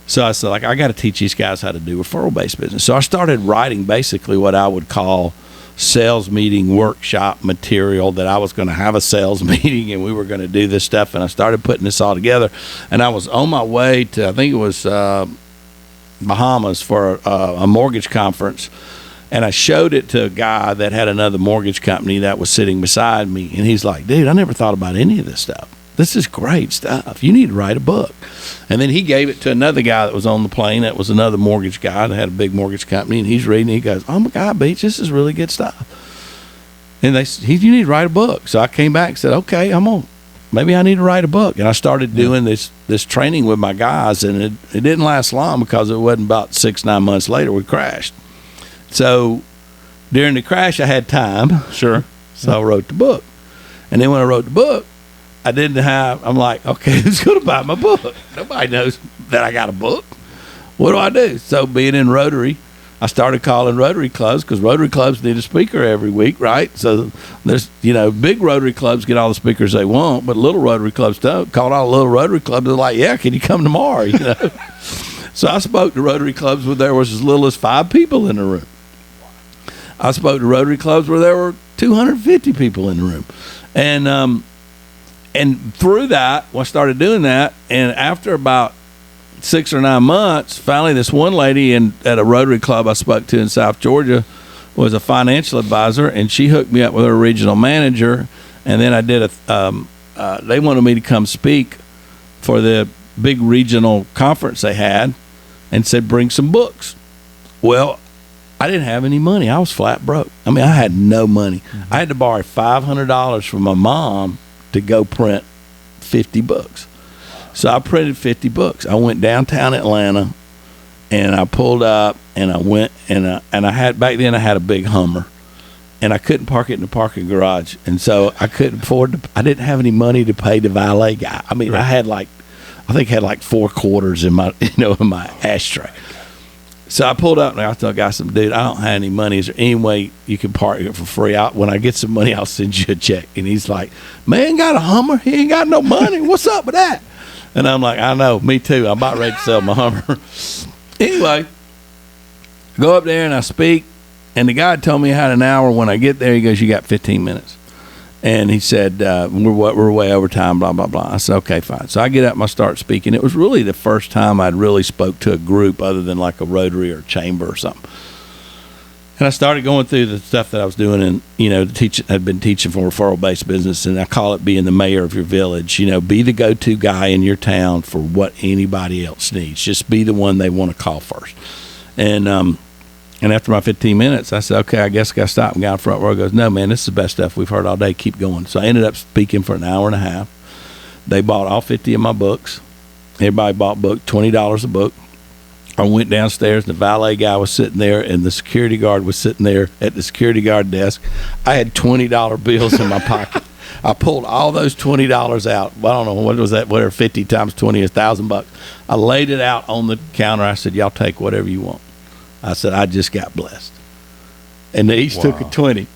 So I said, like, I got to teach these guys how to do referral-based business. So I started writing basically what I would call sales meeting workshop material, that I was going to have a sales meeting and we were going to do this stuff. And I started putting this all together. And I was on my way to, I think it was Bahamas for a mortgage conference. And I showed it to a guy that had another mortgage company that was sitting beside me. And he's like, dude, I never thought about any of this stuff. This is great stuff. You need to write a book. And then he gave it to another guy that was on the plane. That was another mortgage guy that had a big mortgage company. And he's reading. He goes, oh, my God, Beach, this is really good stuff. And you need to write a book. So I came back and said, okay, maybe I need to write a book. And I started doing this training with my guys. And it didn't last long, because it wasn't about 6-9 months later we crashed. So during the crash, I had time. Sure. So I wrote the book. And then when I wrote the book, I'm like, okay, who's going to buy my book? Nobody knows that I got a book. What do I do? So being in Rotary, I started calling Rotary clubs, because Rotary clubs need a speaker every week, right? So there's, big Rotary clubs get all the speakers they want, but little Rotary clubs don't. Called all the little Rotary clubs. They're like, yeah, can you come tomorrow? So I spoke to Rotary clubs where there was as little as 5 people in the room. I spoke to Rotary clubs where there were 250 people in the room. And through that, I started doing that. And after about 6 or 9 months, finally this one lady at a Rotary club I spoke to in South Georgia was a financial advisor, and she hooked me up with her regional manager. And then I did they wanted me to come speak for the big regional conference they had, and said, bring some books. Well, I didn't have any money. I was flat broke. I mean, I had no money. Mm-hmm. I had to borrow $500 from my mom to go print 50 books. So I printed 50 books. I went downtown Atlanta, and I pulled up, and I went, and I had, back then I had a big Hummer, and I couldn't park it in the parking garage. And so I couldn't I didn't have any money to pay the valet guy. I mean, right. I had like 4 quarters in my, in my ashtray. So I pulled up, and I told the guy, dude, I don't have any money. Is there any way you can park it for free? When I get some money, I'll send you a check. And he's like, man, got a Hummer? He ain't got no money. What's up with that? And I'm like, I know, me too. I'm about ready to sell my Hummer. Anyway, I go up there and I speak, and the guy told me I had an hour. When I get there, he goes, you got 15 minutes. And he said, we're way over time, blah, blah, blah. I said, okay, fine. So I get up and I start speaking. It was really the first time I'd really spoke to a group other than like a Rotary or chamber or something. And I started going through the stuff that I was doing, and, I'd been teaching for referral-based business, and I call it being the mayor of your village. Be the go-to guy in your town for what anybody else needs. Just be the one they want to call first. And after my 15 minutes, I said, okay, I guess I got to stop. And guy in front row goes, no, man, this is the best stuff we've heard all day. Keep going. So I ended up speaking for an hour and a half. They bought all 50 of my books. Everybody bought $20 a book. I went downstairs, and the valet guy was sitting there, and the security guard was sitting there at the security guard desk. I had $20 bills in my pocket. I pulled all those $20 out. Well, I don't know, what was that? Whatever, 50 times 20 is $1,000. I laid it out on the counter. I said, y'all take whatever you want. I said, I just got blessed. And they each took a 20.